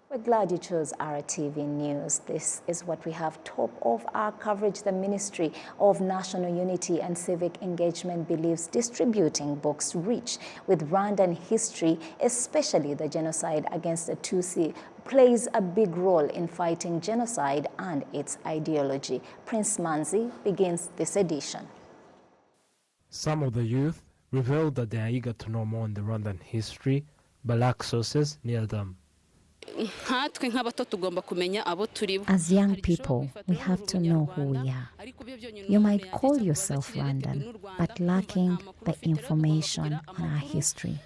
We're glad you chose RTV News. This is what we have top of our coverage. The Ministry of National Unity and Civic Engagement believes distributing books rich with Rwandan history, especially the genocide against the Tutsi, plays a big role in fighting genocide and its ideology. Prince Manzi begins this edition. Some of the youth revealed that they are eager to know more on the Rwandan history, but lack sources near them. As young people, we have to know who we are. You might call yourself Rwandan, but lacking the information on our history.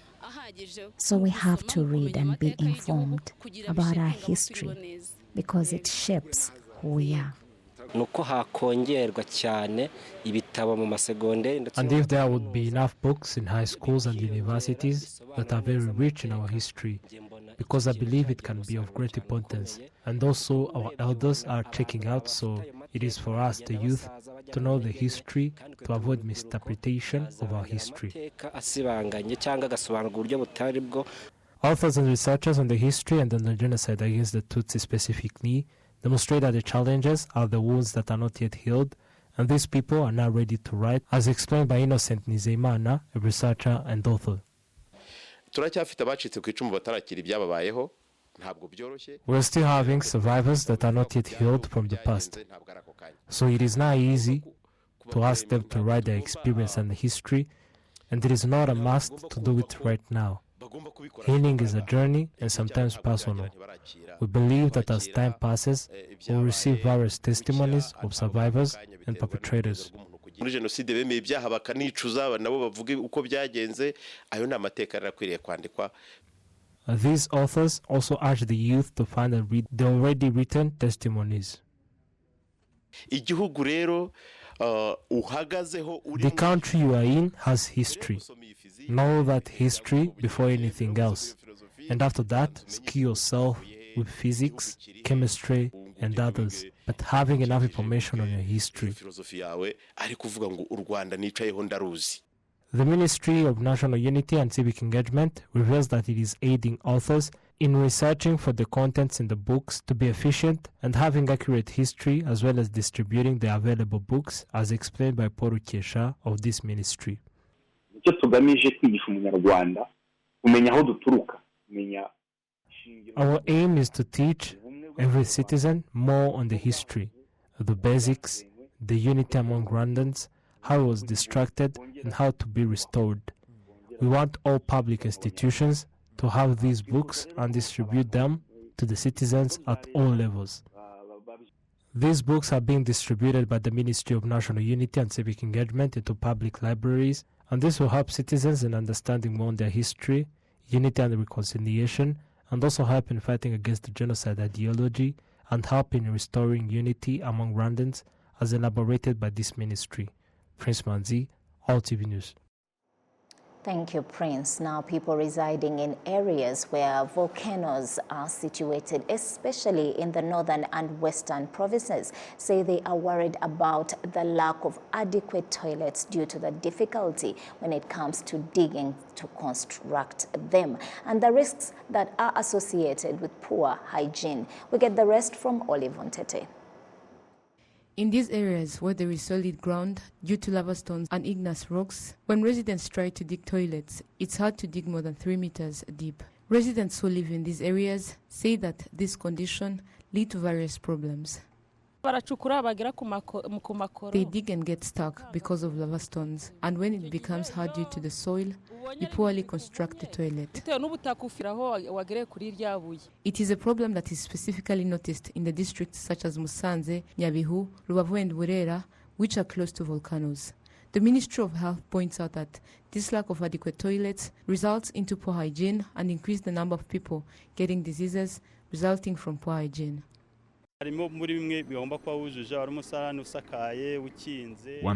So we have to read and be informed about our history because it shapes who we are. And if there would be enough books in high schools and universities that are very rich in our history, because I believe it can be of great importance. And also our elders are checking out, so it is for us, the youth, to know the history, to avoid misinterpretation of our history. Authors and researchers on the history and on the genocide against the Tutsi specifically demonstrate that the challenges are the wounds that are not yet healed, and these people are now ready to write, as explained by Innocent Nizeyimana, a researcher and author. We're still having survivors that are not yet healed from the past. So it is not easy to ask them to write their experience and history, and it is not a must to do it right now. Healing is a journey and sometimes personal. We believe that as time passes, we will receive various testimonies of survivors and perpetrators. These authors also urge the youth to find and read the already written testimonies. The country you are in has history. Know that history before anything else. And after that, skill yourself with physics, chemistry, and others, but having enough information on your history. The Ministry of National Unity and Civic Engagement reveals that it is aiding authors in researching for the contents in the books to be efficient and having accurate history, as well as distributing the available books, as explained by Paul Kesha of this ministry. Our aim is to teach every citizen more on the history, the basics, the unity among Rwandans, how it was distracted, and how to be restored. We want all public institutions to have these books and distribute them to the citizens at all levels. These books are being distributed by the Ministry of National Unity and Civic Engagement into public libraries, and this will help citizens in understanding more on their history, unity and reconciliation, and also help in fighting against the genocide ideology and help in restoring unity among Rwandans as elaborated by this ministry. Prince Manzi, RTV News. Thank you, Prince. Now, people residing in areas where volcanoes are situated, especially in the northern and western provinces, say they are worried about the lack of adequate toilets due to the difficulty when it comes to digging to construct them and the risks that are associated with poor hygiene. We get the rest from Olive Ontete. In these areas where there is solid ground due to lava stones and igneous rocks, when residents try to dig toilets, it's hard to dig more than 3 meters deep. Residents who live in these areas say that this condition leads to various problems. They dig and get stuck because of lava stones, and when it becomes hard due to the soil, you poorly construct the toilet. It is a problem that is specifically noticed in the districts such as Musanze, Nyabihu, Rubavu and Burera, which are close to volcanoes. The Ministry of Health points out that this lack of adequate toilets results into poor hygiene and increase the number of people getting diseases resulting from poor hygiene. One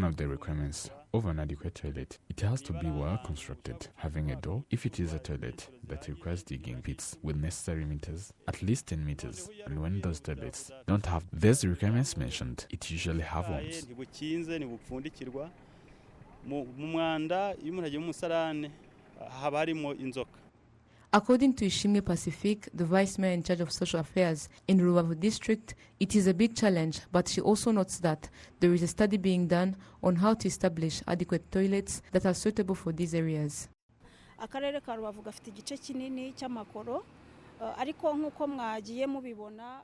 of the requirements of an adequate toilet, it has to be well constructed, having a door if it is a toilet that requires digging pits with necessary meters, at least 10 meters, and when those toilets don't have these requirements mentioned, it usually have worms. According to Ishimwe Pacific, the vice mayor in charge of social affairs in Rubavu district, it is a big challenge, but she also notes that there is a study being done on how to establish adequate toilets that are suitable for these areas. akarere ka Rubavu gafite igice kinini cy'amakoro ariko nkuko mwagiye mubibona.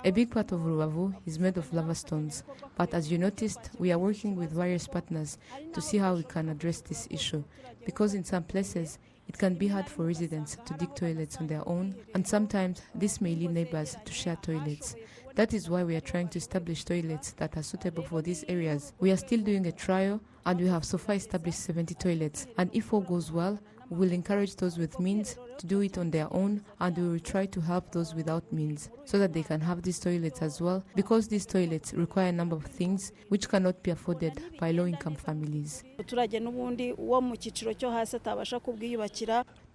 A big part of Rubavu is made of lava stones, but as you noticed, we are working with various partners to see how we can address this issue, because in some places it can be hard for residents to dig toilets on their own, and sometimes this may lead neighbors to share toilets. That is why we are trying to establish toilets that are suitable for these areas. We are still doing a trial, and we have so far established 70 toilets, and if all goes well, we will encourage those with means to do it on their own, and we will try to help those without means so that they can have these toilets as well, because these toilets require a number of things which cannot be afforded by low-income families. The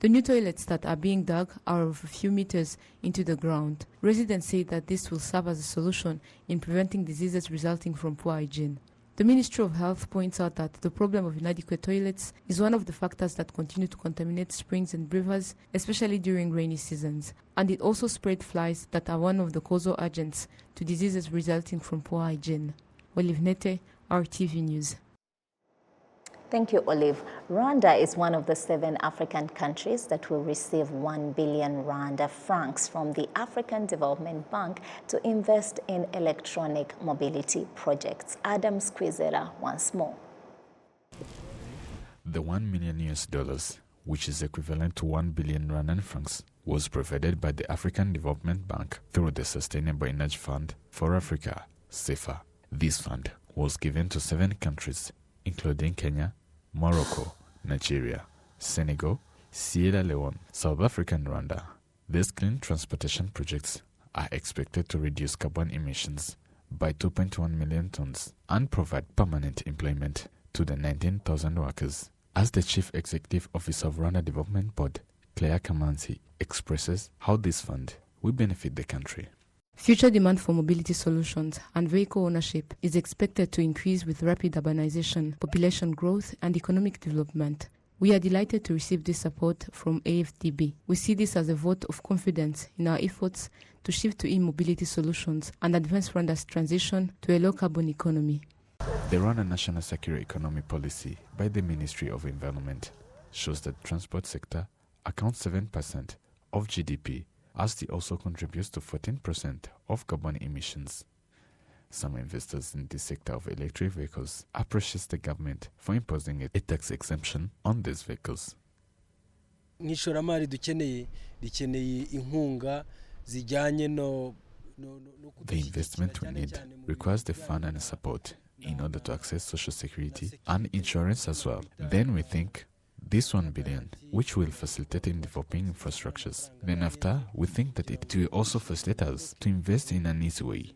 new toilets that are being dug are of a few meters into the ground. Residents say that this will serve as a solution in preventing diseases resulting from poor hygiene. The Ministry of Health points out that the problem of inadequate toilets is one of the factors that continue to contaminate springs and rivers, especially during rainy seasons. And it also spread flies that are one of the causal agents to diseases resulting from poor hygiene. Olive Nete, RTV News. Thank you, Olive. Rwanda is one of the 7 African countries that will receive 1 billion Rwanda francs from the African Development Bank to invest in electronic mobility projects. Adam Squizera once more. The $1 million, which is equivalent to 1 billion Rwandan francs, was provided by the African Development Bank through the Sustainable Energy Fund for Africa, SEFA. This fund was given to 7 countries, including Kenya, Morocco, Nigeria, Senegal, Sierra Leone, South Africa and Rwanda. These clean transportation projects are expected to reduce carbon emissions by 2.1 million tons and provide permanent employment to the 19,000 workers. As the Chief Executive Officer of Rwanda Development Board, Claire Kamanzi, expresses how this fund will benefit the country. Future demand for mobility solutions and vehicle ownership is expected to increase with rapid urbanization, population growth, and economic development. We are delighted to receive this support from AFDB. We see this as a vote of confidence in our efforts to shift to e-mobility solutions and advance Rwanda's transition to a low-carbon economy. The Rwanda National Circular Economy Policy by the Ministry of Environment shows that the transport sector accounts 7% of GDP, as it also contributes to 14% of carbon emissions. Some investors in this sector of electric vehicles appreciate the government for imposing a tax exemption on these vehicles. The investment we need requires the fund and support in order to access social security and insurance as well. Then we think this 1 billion, which will facilitate in developing infrastructures. Then after, we think that it will also facilitate us to invest in an easy way.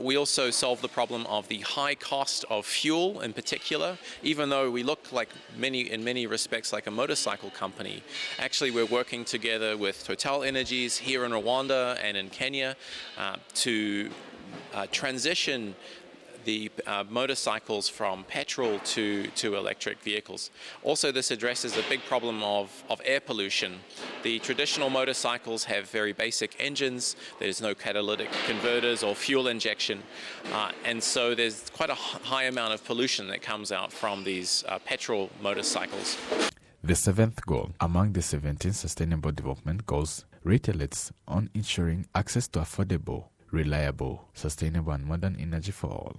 We also solve the problem of the high cost of fuel in particular. Even though we look like in many respects like a motorcycle company, actually we're working together with Total Energies here in Rwanda and in Kenya to transition the motorcycles from petrol to electric vehicles. Also, this addresses a big problem of air pollution. The traditional motorcycles have very basic engines. There's no catalytic converters or fuel injection. And so there's quite a high amount of pollution that comes out from these petrol motorcycles. The 7th goal among the 17 Sustainable Development Goals reiterates on ensuring access to affordable, reliable, sustainable and modern energy for all.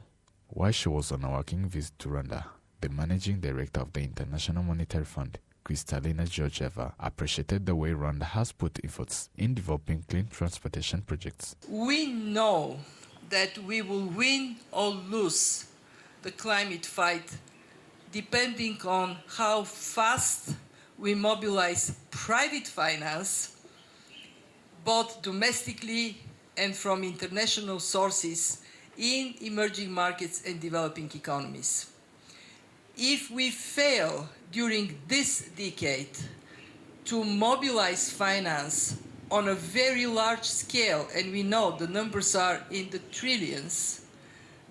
While she was on a working visit to Rwanda, the managing director of the International Monetary Fund, Kristalina Georgieva, appreciated the way Rwanda has put efforts in developing clean transportation projects. We know that we will win or lose the climate fight depending on how fast we mobilize private finance, both domestically and from international sources, in emerging markets and developing economies. If we fail during this decade to mobilize finance on a very large scale, and we know the numbers are in the trillions,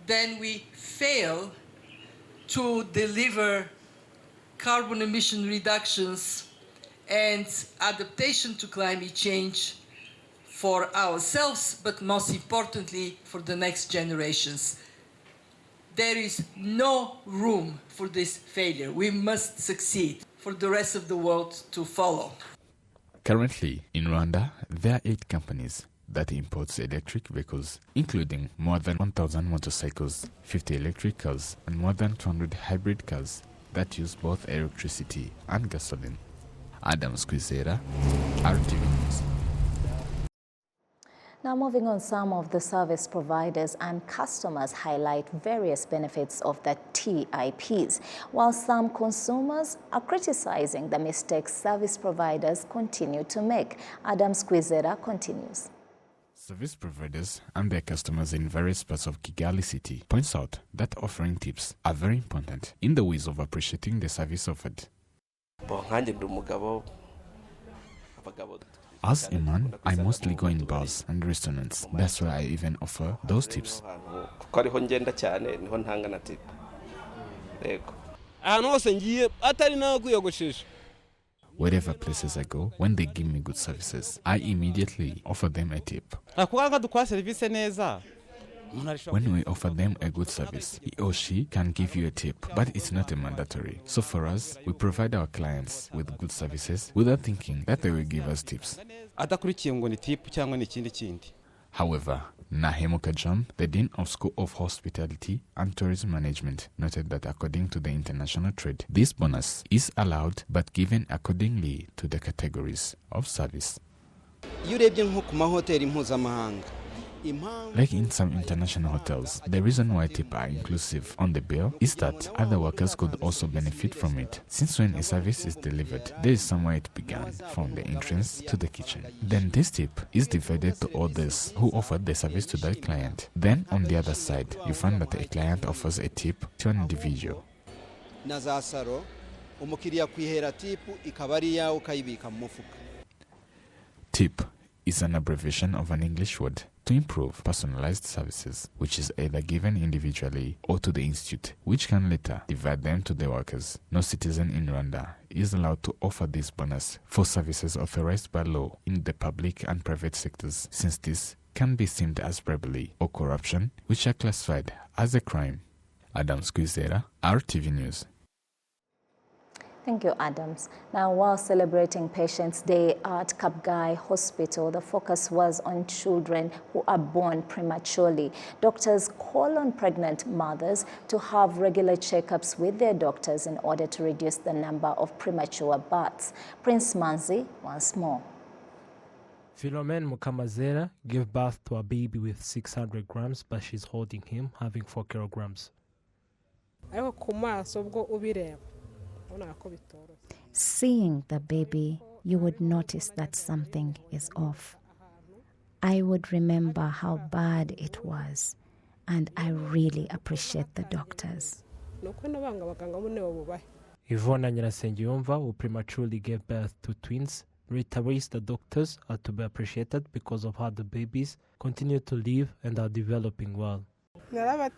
then we fail to deliver carbon emission reductions, and adaptation to climate change for ourselves, but most importantly, for the next generations. There is no room for this failure. We must succeed for the rest of the world to follow. Currently, in Rwanda, there are 8 companies that imports electric vehicles, including more than 1,000 motorcycles, 50 electric cars, and more than 200 hybrid cars that use both electricity and gasoline. Adam Squizera, RTV News. Now moving on, some of the service providers and customers highlight various benefits of the TIPs, while some consumers are criticizing the mistakes service providers continue to make. Adam Squizera continues. Service providers and their customers in various parts of Kigali City points out that offering tips are very important in the ways of appreciating the service offered. As a man, I mostly go in bars and restaurants. That's why I even offer those tips. Wherever places I go, when they give me good services, I immediately offer them a tip. When we offer them a good service, he or she can give you a tip, but it's not a mandatory. So for us, we provide our clients with good services without thinking that they will give us tips. However, Nahemuka John, the Dean of School of Hospitality and Tourism Management, noted that according to the international trade, this bonus is allowed but given accordingly to the categories of service. Like in some international hotels, the reason why tips are inclusive on the bill is that other workers could also benefit from it. Since when a service is delivered, there is somewhere it began, from the entrance to the kitchen. Then this tip is divided to others who offered the service to that client. Then on the other side, you find that a client offers a tip to an individual. Tip is an abbreviation of an English word to improve personalized services, which is either given individually or to the institute, which can later divide them to the workers. No citizen in Rwanda is allowed to offer this bonus for services authorized by law in the public and private sectors, since this can be seen as bribery or corruption, which are classified as a crime. Adam Squizera, RTV News. Thank you, Adams. Now, while celebrating Patients' Day at Kabgayi Hospital, the focus was on children who are born prematurely. Doctors call on pregnant mothers to have regular checkups with their doctors in order to reduce the number of premature births. Prince Manzi once more. Philomene Mukamazera gave birth to a baby with 600 grams, but she's holding him, having 4 kilograms. Seeing the baby, you would notice that something is off. I would remember how bad it was, and I really appreciate the doctors. Ivona Nyirasengiyumva, who prematurely gave birth to twins, reiterates the doctors are to be appreciated because of how the babies continue to live and are developing well. I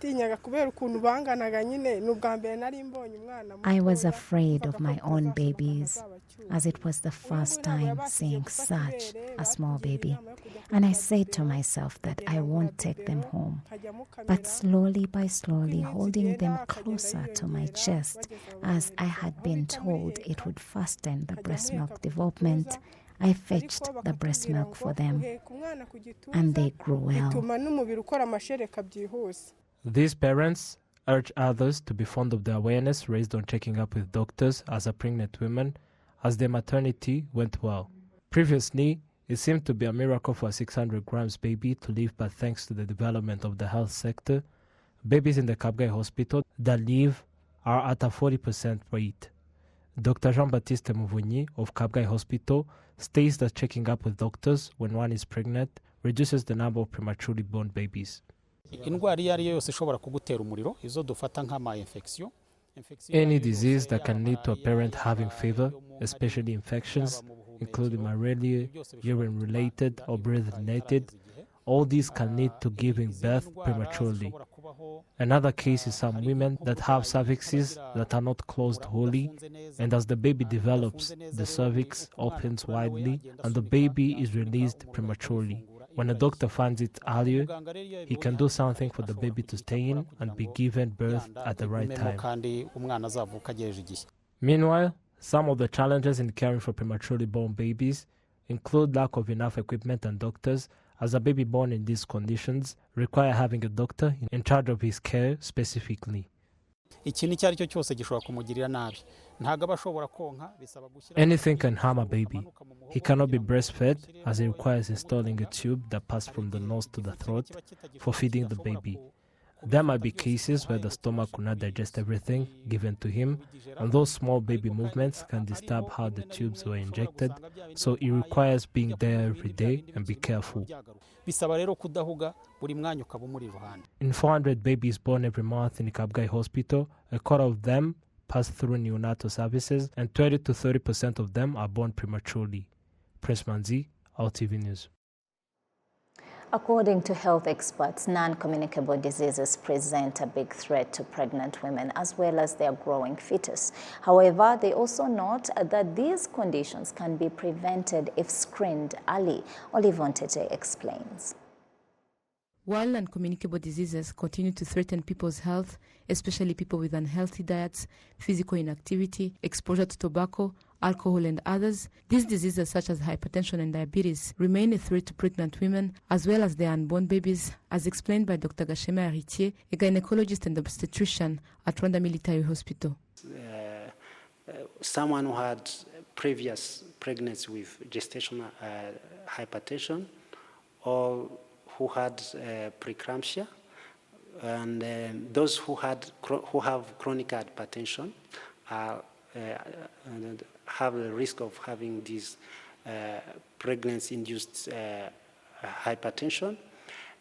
was afraid of my own babies, as it was the first time seeing such a small baby. And I said to myself that I won't take them home. But slowly by slowly, holding them closer to my chest, as I had been told it would fasten the breast milk development, I fetched the breast milk for them, and they grew well. These parents urge others to be fond of the awareness raised on checking up with doctors as a pregnant woman, as their maternity went well. Previously, it seemed to be a miracle for a 600 grams baby to live, but thanks to the development of the health sector, babies in the Kabgayi Hospital that live are at a 40% rate. Dr. Jean-Baptiste Muvunyi of Kabgayi Hospital states that checking up with doctors when one is pregnant reduces the number of prematurely born babies. Any disease that can lead to a parent having fever, especially infections, including malaria, urine-related or breath-related, all these can lead to giving birth prematurely. Another case is some women that have cervixes that are not closed wholly, and as the baby develops, the cervix opens widely and the baby is released prematurely. When a doctor finds it earlier, he can do something for the baby to stay in and be given birth at the right time. Meanwhile, some of the challenges in caring for prematurely born babies include lack of enough equipment and doctors, as a baby born in these conditions require having a doctor in charge of his care specifically. Anything can harm a baby. He cannot be breastfed, as he requires installing a tube that passes from the nose to the throat for feeding the baby. There might be cases where the stomach will not digest everything given to him, and those small baby movements can disturb how the tubes were injected, so it requires being there every day and be careful. In 400 babies born every month in Kabgayi Hospital, a quarter of them pass through neonatal services, and 20 to 30% of them are born prematurely. Prince Manzi, RwandaTV News. According to health experts, non-communicable diseases present a big threat to pregnant women as well as their growing fetus. However, they also note that these conditions can be prevented if screened early. Olivon Tete explains. While non-communicable diseases continue to threaten people's health, especially people with unhealthy diets, physical inactivity, exposure to tobacco, alcohol and others, these diseases such as hypertension and diabetes remain a threat to pregnant women as well as their unborn babies, as explained by Dr. Gashema Aritier, a gynecologist and obstetrician at Rwanda Military Hospital. Someone who had previous pregnancy with gestational hypertension, or who had preeclampsia, and those who have chronic hypertension have the risk of having this pregnancy-induced hypertension,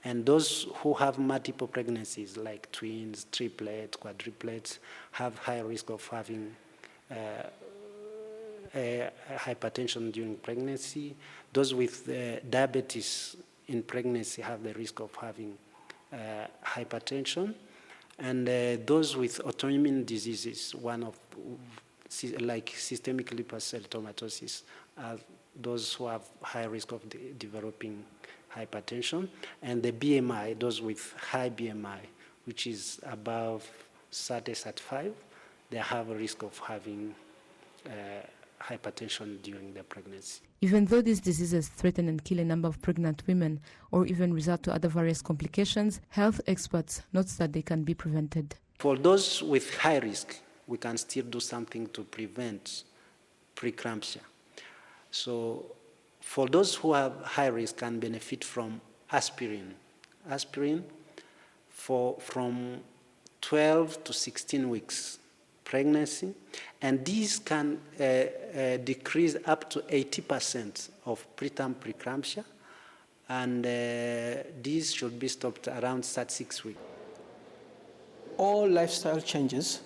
and those who have multiple pregnancies like twins, triplets, quadruplets have high risk of having hypertension during pregnancy. Those with diabetes in pregnancy have the risk of having hypertension, and those with autoimmune diseases, one of like systemic lupus erythematosus, are those who have high risk of developing hypertension, and the BMI, those with high BMI, which is above 30-35, they have a risk of having hypertension during their pregnancy. Even though these diseases threaten and kill a number of pregnant women or even result to other various complications, health experts note that they can be prevented. For those with high risk, we can still do something to prevent preeclampsia. So for those who have high risk can benefit from aspirin. Aspirin from 12 to 16 weeks pregnancy, and these can decrease up to 80% of preterm preeclampsia, and these should be stopped around 36 weeks. All lifestyle changes,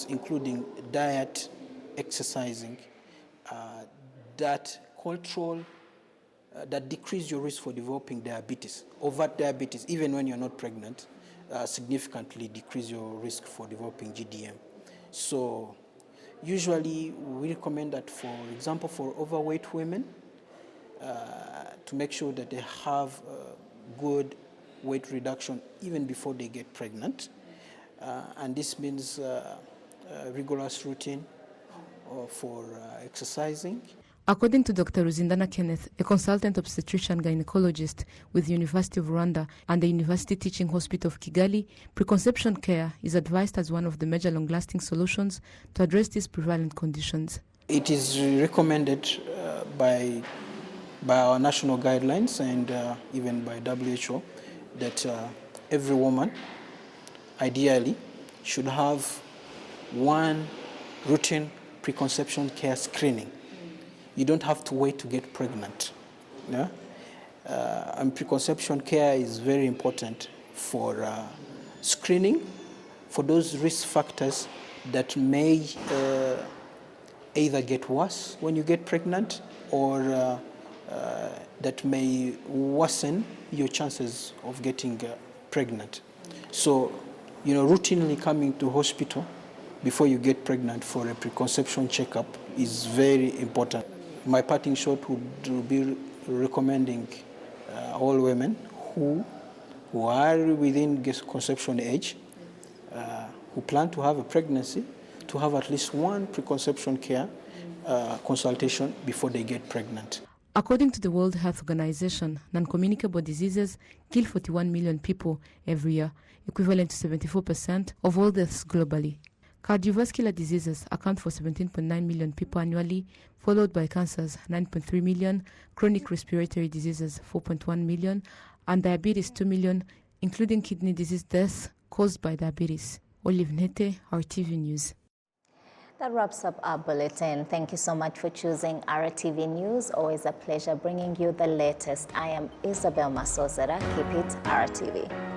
including diet, exercising, that control, that decrease your risk for developing diabetes, overt diabetes, even when you're not pregnant, significantly decrease your risk for developing GDM. So usually we recommend that, for example, for overweight women, to make sure that they have good weight reduction even before they get pregnant. And this means rigorous routine for exercising. According to Dr. Ruzindana Kenneth, a consultant obstetrician gynecologist with the University of Rwanda and the University Teaching Hospital of Kigali, preconception care is advised as one of the major long-lasting solutions to address these prevalent conditions. It is recommended by our national guidelines and even by WHO that every woman, ideally, should have one routine preconception care screening. You don't have to wait to get pregnant. Yeah? And preconception care is very important for screening for those risk factors that may either get worse when you get pregnant or that may worsen your chances of getting pregnant. So, routinely coming to hospital before you get pregnant for a preconception checkup is very important. My parting shot would be recommending all women who are within conception age, who plan to have a pregnancy, to have at least one preconception care consultation before they get pregnant. According to the World Health Organization, non-communicable diseases kill 41 million people every year, equivalent to 74% of all deaths globally. Cardiovascular diseases account for 17.9 million people annually, followed by cancers, 9.3 million, chronic respiratory diseases, 4.1 million, and diabetes, 2 million, including kidney disease deaths caused by diabetes. Olive Nete, RTV News. That wraps up our bulletin. Thank you so much for choosing RTV News. Always a pleasure bringing you the latest. I am Isabel Masozera. Keep it RTV.